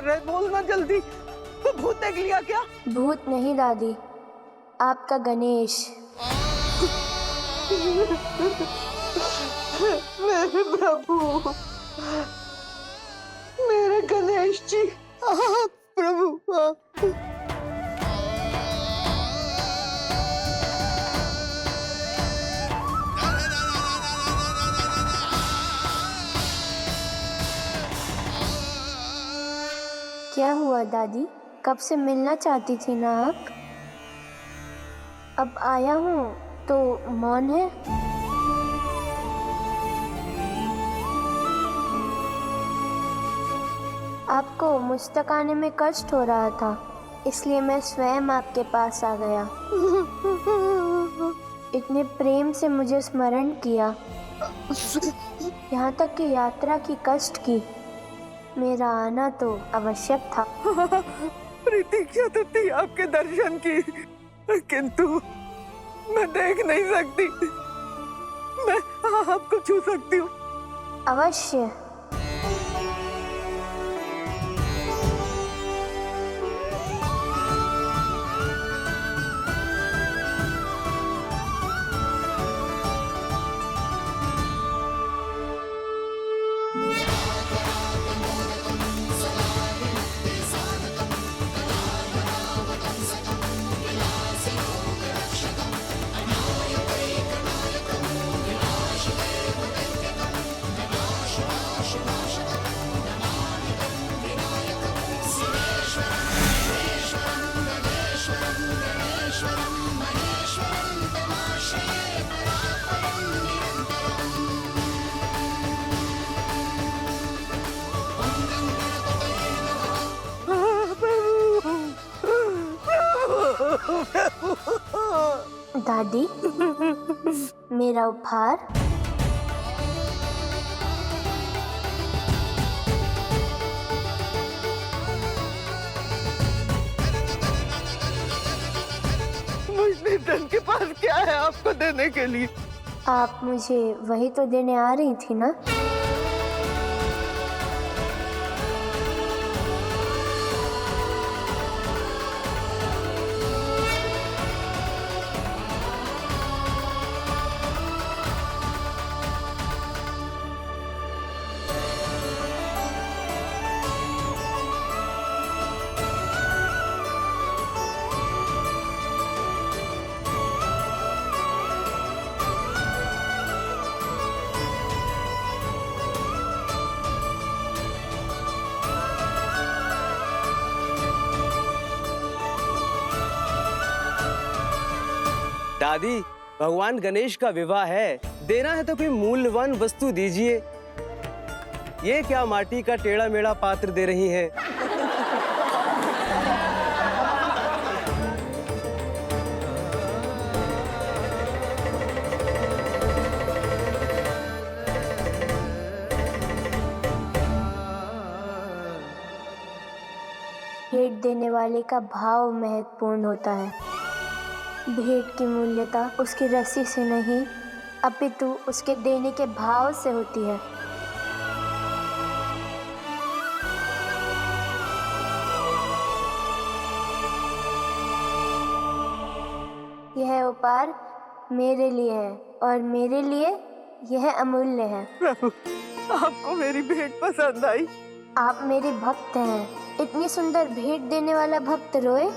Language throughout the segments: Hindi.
रहे, बोलना जल्दी। तो भूत देख लिया क्या? भूत नहीं दादी, आपका गणेश। मेरे प्रभु, मेरे गणेश जी, प्रभु। क्या हुआ दादी, कब से मिलना चाहती थी ना आप? अब आया हूँ तो मौन है। आपको मुझ तक आने में कष्ट हो रहा था, इसलिए मैं स्वयं आपके पास आ गया। इतने प्रेम से मुझे स्मरण किया, यहाँ तक कि यात्रा की कष्ट की। मेरा आना तो आवश्यक था। प्रतीक्षा तो थी आपके दर्शन की, किंतु मैं देख नहीं सकती। मैं आपको छू सकती हूँ। अवश्य। दादी, मेरा उपहार। मुझ निर्धन के पास क्या है आपको देने के लिए? आप मुझे वही तो देने आ रही थी ना? दादी, भगवान गणेश का विवाह है, देना है तो कोई मूल्यवान वस्तु दीजिए। ये क्या माटी का टेढ़ा मेढ़ा पात्र दे रही हैं? भेंट देने वाले का भाव महत्वपूर्ण होता है। भेंट की मूल्यता उसकी रस्सी से नहीं, अपितु उसके देने के भाव से होती है। यह उपहार मेरे लिए है और मेरे लिए यह अमूल्य है। प्रभु, आपको मेरी भेंट पसंद आई? आप मेरे भक्त हैं, इतनी सुंदर भेंट देने वाला भक्त रोए,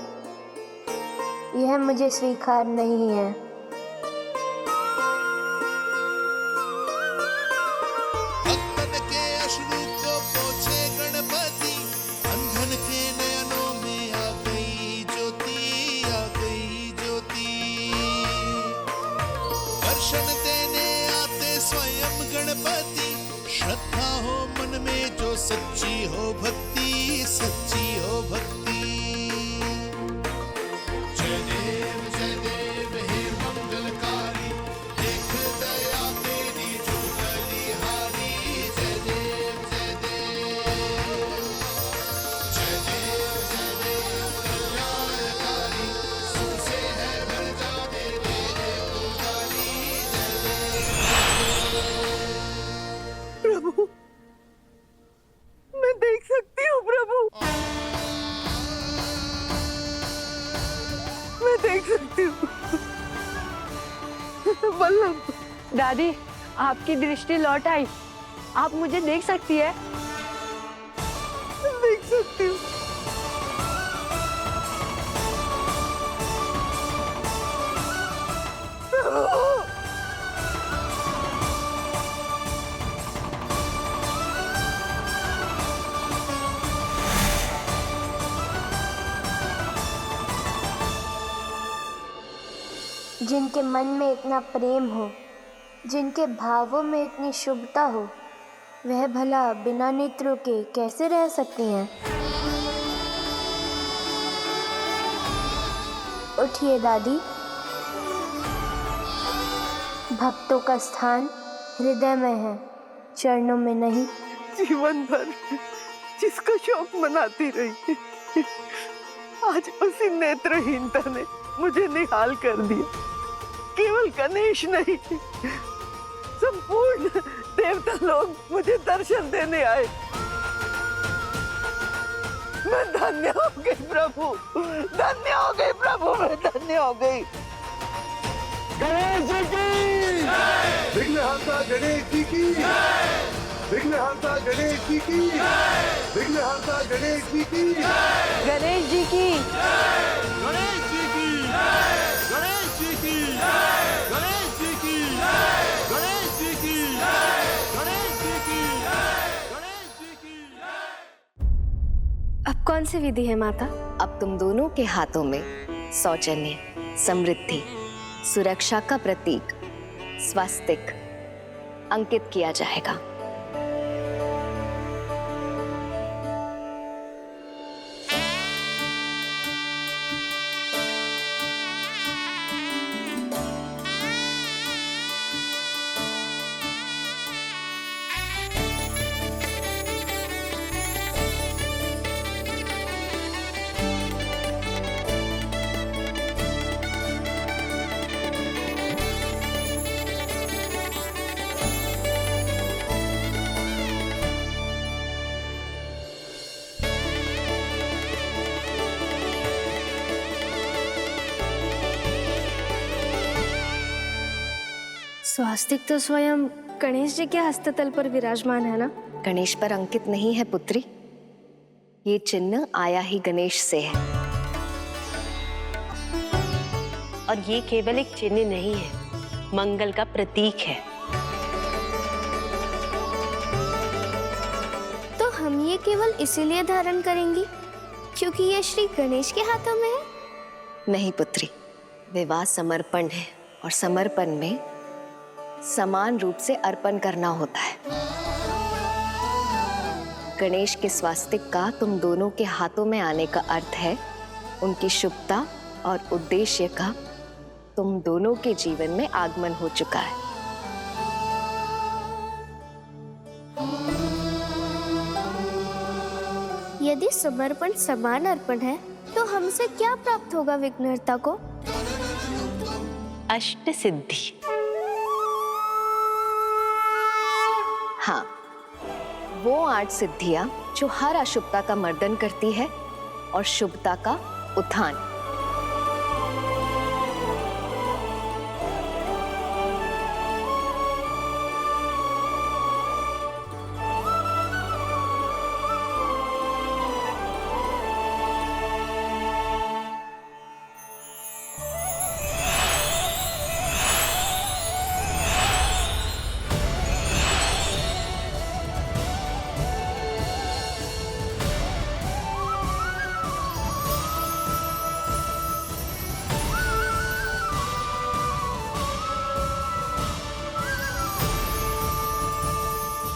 यह मुझे स्वीकार नहीं है। भक्तन के अश्रु को पोंछे गणपति, अंधन के नयनों में आ गई ज्योति, आ गई ज्योति। दर्शन देने आते स्वयं गणपति, श्रद्धा हो मन में जो सच्ची हो भक्ति, सच्ची हो भक्ति। जय देव हे मंगलकारी, देख दया तेरी जो बलिहारी। जय देव कल्याणकारी, सुख से है भर जाते तेरे पुजारी। प्रभु, मैं देख सकती हूँ प्रभु। दादी, आपकी दृष्टि लौट आई। आप मुझे देख सकती है? देख सकती हूँ। जिनके मन में इतना प्रेम हो, जिनके भावों में इतनी शुभता हो, वह भला बिना नेत्रों के कैसे रह सकती हैं? उठिए दादी। भक्तों का स्थान हृदय में है, चरणों में नहीं। जीवन भर जिसका शौक मनाती रही, आज उसी नेत्रहीनता ने मुझे निहाल कर दिया। केवल गणेश नहीं, संपूर्ण देवता लोग मुझे दर्शन देने आए। मैं धन्य हो गई प्रभु, धन्य हो गई प्रभु, मैं धन्य हो गई। गणेश जी की, विघ्नहर्ता गणेश जी की, विघ्नहर्ता गणेश जी की, विघ्नहर्ता गणेश जी की, गणेश जी की, गणेश जी की, गणेश जी की, गणेश जी की, गणेश जी की, गणेश जी की, गणेश जी की। अब कौन सी विधि है माता? अब तुम दोनों के हाथों में सौजन्य, समृद्धि, सुरक्षा का प्रतीक स्वास्तिक अंकित किया जाएगा। स्वास्तिक तो स्वयं गणेश जी के हस्ततल पर विराजमान है ना? गणेश पर अंकित नहीं है पुत्री, ये चिन्ह आया ही गणेश से है। और ये केवल एक चिन्ह नहीं है, मंगल का प्रतीक है। तो हम ये केवल इसीलिए धारण करेंगी क्योंकि ये श्री गणेश के हाथों में है? नहीं पुत्री, विवाह समर्पण है और समर्पण में समान रूप से अर्पण करना होता है। गणेश के स्वास्तिक का तुम दोनों के हाथों में आने का अर्थ है उनकी शुभता और उद्देश्य का तुम दोनों के जीवन में आगमन हो चुका है। यदि समर्पण समान अर्पण है तो हमसे क्या प्राप्त होगा विघ्नहर्ता को? अष्ट सिद्धि। हाँ, वो 8 सिद्धियां जो हर अशुभता का मर्दन करती है और शुभता का उत्थान।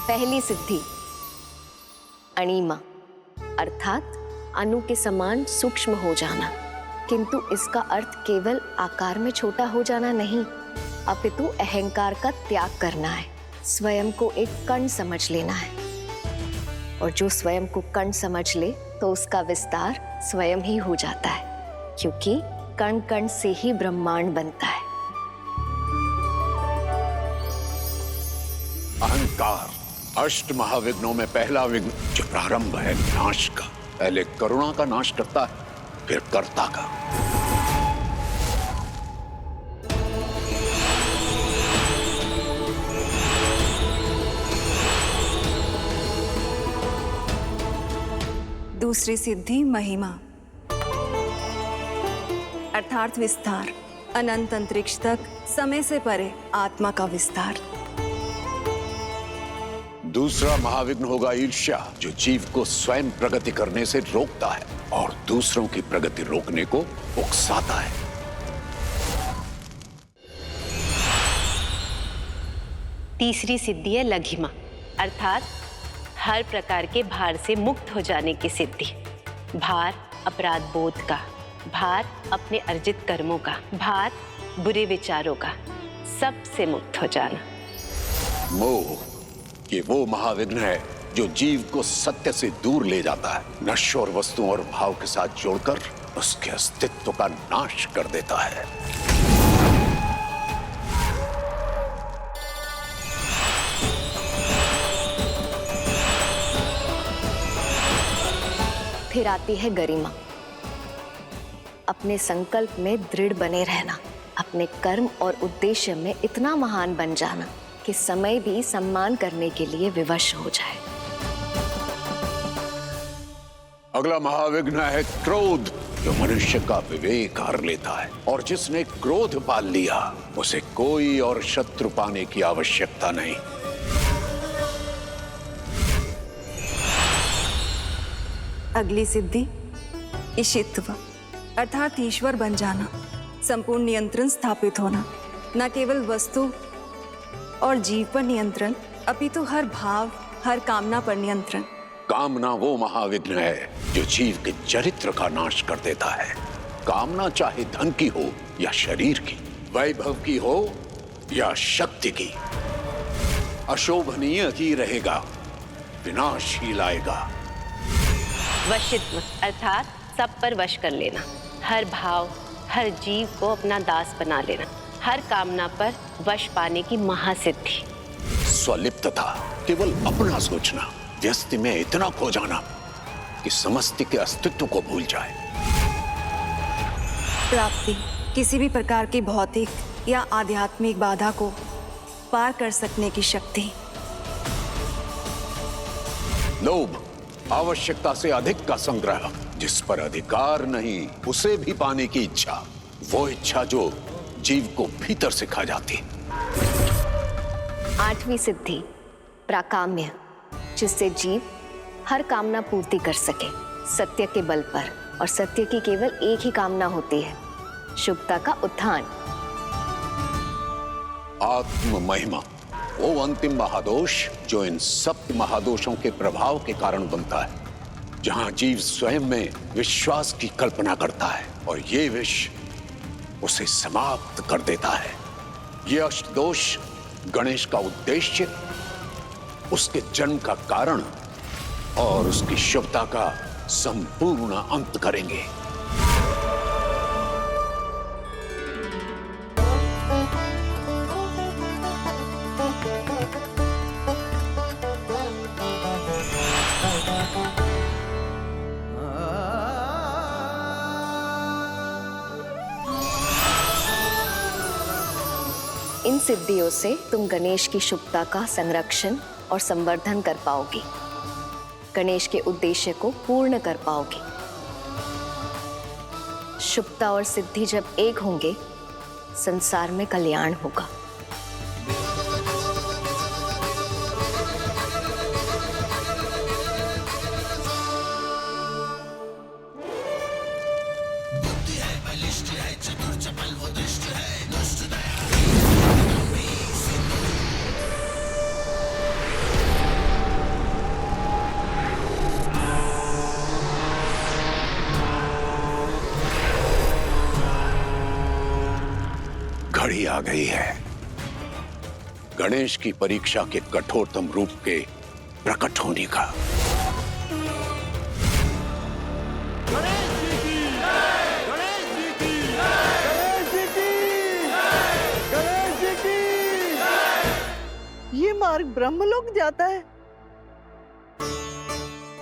पहली सिद्धि अणिमा, अर्थात अणु के समान सूक्ष्म हो जाना, किंतु इसका अर्थ केवल आकार में छोटा हो जाना नहीं, अपितु अहंकार का त्याग करना है। स्वयं को एक कण समझ लेना है, और जो स्वयं को कण समझ ले तो उसका विस्तार स्वयं ही हो जाता है, क्योंकि कण कण से ही ब्रह्मांड बनता है। अहंकार अष्ट महाविघ्नों में पहला विघ्न जो प्रारंभ है नाश का। पहले करुणा का नाश करता है, फिर कर्ता का। दूसरी सिद्धि महिमा अर्थात विस्तार, अनंत अंतरिक्ष तक समय से परे आत्मा का विस्तार। दूसरा महाविघ्न होगा ईर्ष्या, जो जीव को स्वयं प्रगति करने से रोकता है और दूसरों की प्रगति रोकने को उकसाता है। तीसरी सिद्धि है लघिमा, अर्थात हर प्रकार के भार से मुक्त हो जाने की सिद्धि। भार अपराध बोध का, भार अपने अर्जित कर्मों का, भार बुरे विचारों का, सबसे मुक्त हो जाना। मोह, ये वो महाविघ्न है जो जीव को सत्य से दूर ले जाता है, नश्वर वस्तुओं और भाव के साथ जोड़कर उसके अस्तित्व का नाश कर देता है। फिर आती है गरिमा, अपने संकल्प में दृढ़ बने रहना, अपने कर्म और उद्देश्य में इतना महान बन जाना कि समय भी सम्मान करने के लिए विवश हो जाए। अगला महाविघ्न है क्रोध, जो मनुष्य का विवेक हर लेता है, और जिसने क्रोध पाल लिया उसे कोई और शत्रु पाने की आवश्यकता नहीं। अगली सिद्धि ईशित्व, अर्थात ईश्वर बन जाना, संपूर्ण नियंत्रण स्थापित होना, न केवल वस्तु और जीव पर नियंत्रण, अपितु हर भाव, हर कामना पर नियंत्रण। कामना वो महाविघ्न है जो जीव के चरित्र का नाश कर देता है। कामना चाहे धन की हो या शरीर की, वैभव की हो या शक्ति की, अशोभनीय ही रहेगा, विनाश ही लाएगा। वशित्व, अर्थात सब पर वश कर लेना, हर भाव, हर जीव को अपना दास बना लेना, हर कामना पर वश पाने की महासिद्धि। स्वलिप्तता, केवल अपना सोचना, व्यस्ति में इतना खो जाना कि समस्ति के अस्तित्व को भूल जाए। प्राप्ति, किसी भी प्रकार की भौतिक या आध्यात्मिक बाधा को पार कर सकने की शक्ति। लोभ, आवश्यकता से अधिक का संग्रह, जिस पर अधिकार नहीं उसे भी पाने की इच्छा, वो इच्छा जो जीव को भीतर से खा जाती। आठवीं सिद्धि प्राकाम्य, जिससे जीव हर कामना पूर्ति कर सके, सत्य के बल पर, और सत्य की केवल एक ही कामना होती है, शुभता का उत्थान। आत्म महिमा, वो अंतिम महादोष जो इन सप्त महादोषों के प्रभाव के कारण बनता है, जहां जीव स्वयं में विश्वास की कल्पना करता है और ये विष उसे समाप्त कर देता है। ये अष्टदोष गणेश का उद्देश्य, उसके जन्म का कारण और उसकी शुभता का संपूर्ण अंत करेंगे। इन सिद्धियों से तुम गणेश की शुभता का संरक्षण और संवर्धन कर पाओगे, गणेश के उद्देश्य को पूर्ण कर पाओगे। शुभता और सिद्धि जब एक होंगे, संसार में कल्याण होगा। घड़ी आ गई है गणेश की परीक्षा के कठोरतम रूप के प्रकट होने का। गणेश जी की जय, गणेश जी की जय, गणेश जी की जय, गणेश जी की जय। ये मार्ग ब्रह्मलोक जाता है।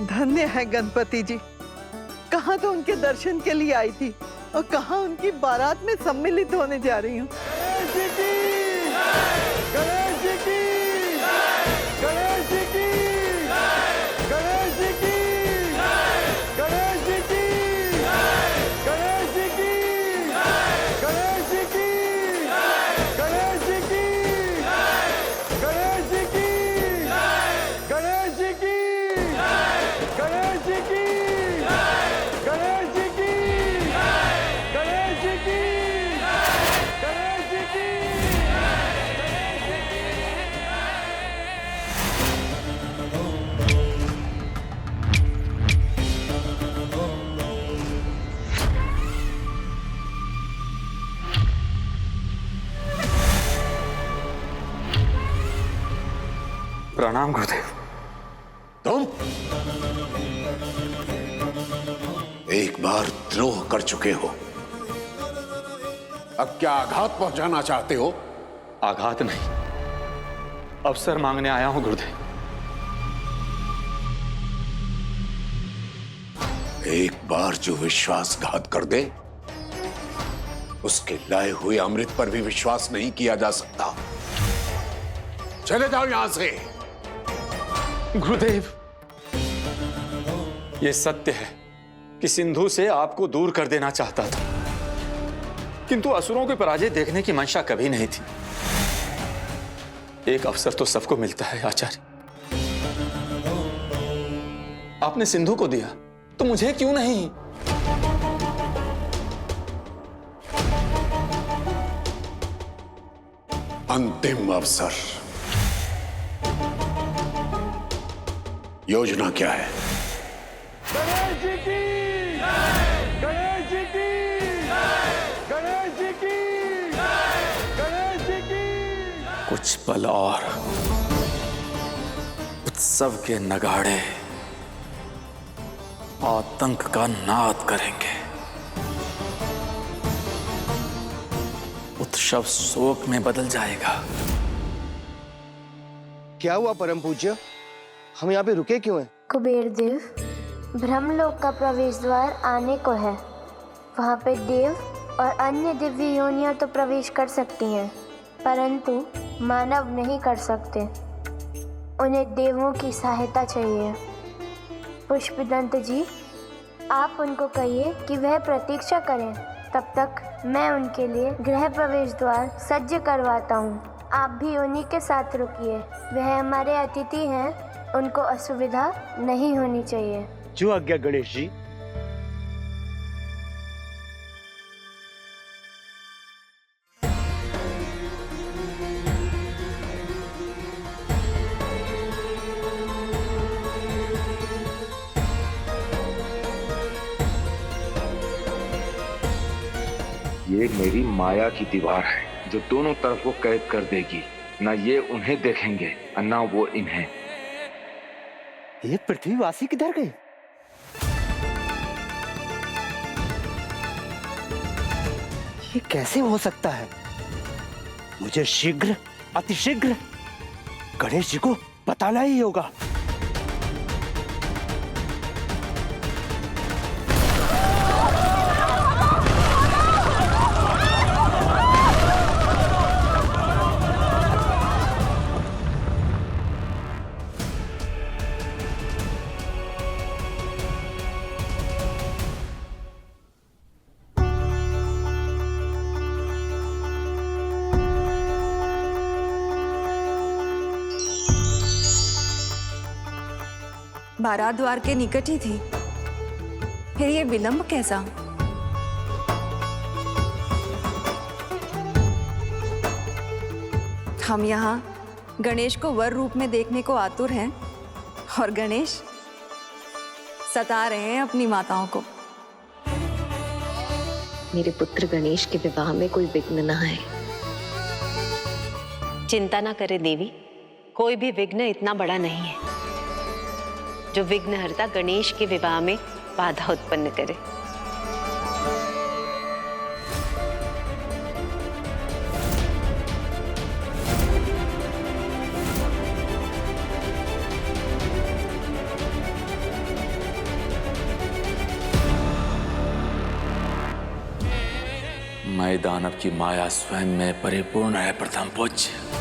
धन्य है गणपति जी। कहाँ तो उनके दर्शन के लिए आई थी और कहाँ उनकी बारात में सम्मिलित होने जा रही हूँ। गणेश जी की जय, गणेश जी की जय, गणेश जी की जय, गणेश जी की जय, प्रणाम गुरुदेव। तुम एक बार द्रोह कर चुके हो, अब क्या आघात पहुंचाना चाहते हो? आघात नहीं, अवसर मांगने आया हूं गुरुदेव। एक बार जो विश्वासघात कर दे, उसके लाए हुए अमृत पर भी विश्वास नहीं किया जा सकता। चले जाओ यहां से। गुरुदेव, यह सत्य है कि सिंधु से आपको दूर कर देना चाहता था, किंतु असुरों की पराजय देखने की मंशा कभी नहीं थी। एक अवसर तो सबको मिलता है आचार्य, आपने सिंधु को दिया तो मुझे क्यों नहीं? अंतिम अवसर। योजना क्या है? गणेश जी की गणेश जी की गणेश जी की गणेश जी की। कुछ पल और उत्सव के नगाड़े आतंक का नाद करेंगे। उत्सव शोक में बदल जाएगा। क्या हुआ परम पूज्य, हम यहाँ पे रुके क्यों हैं? कुबेर देव, ब्रह्मलोक का प्रवेश द्वार आने को है। वहाँ पे देव और अन्य दिव्य योनियां तो प्रवेश कर सकती हैं, परंतु मानव नहीं कर सकते। उन्हें देवों की सहायता चाहिए। पुष्पदंत जी, आप उनको कहिए कि वह प्रतीक्षा करें, तब तक मैं उनके लिए गृह प्रवेश द्वार सज्ज करवाता हूँ। आप भी उन्हीं के साथ रुकिए, वह हमारे अतिथि हैं, उनको असुविधा नहीं होनी चाहिए। जो आज्ञा गणेश जी। ये मेरी माया की दीवार है जो दोनों तरफ को कैद कर देगी। ना ये उन्हें देखेंगे और ना वो इन्हें। ये पृथ्वीवासी किधर गए? ये कैसे हो सकता है? मुझे शीघ्र, अतिशीघ्र गणेश जी को बताना ही होगा। बारात द्वार के निकट ही थी, फिर ये विलंब कैसा? हम यहाँ गणेश को वर रूप में देखने को आतुर हैं और गणेश सता रहे हैं अपनी माताओं को। मेरे पुत्र गणेश के विवाह में कोई विघ्न न आए। चिंता ना करे देवी, कोई भी विघ्न इतना बड़ा नहीं है जो विघ्नहर्ता गणेश के विवाह में बाधा उत्पन्न करे। मैं दानव की माया स्वयं में परिपूर्ण है प्रथम पूज्य।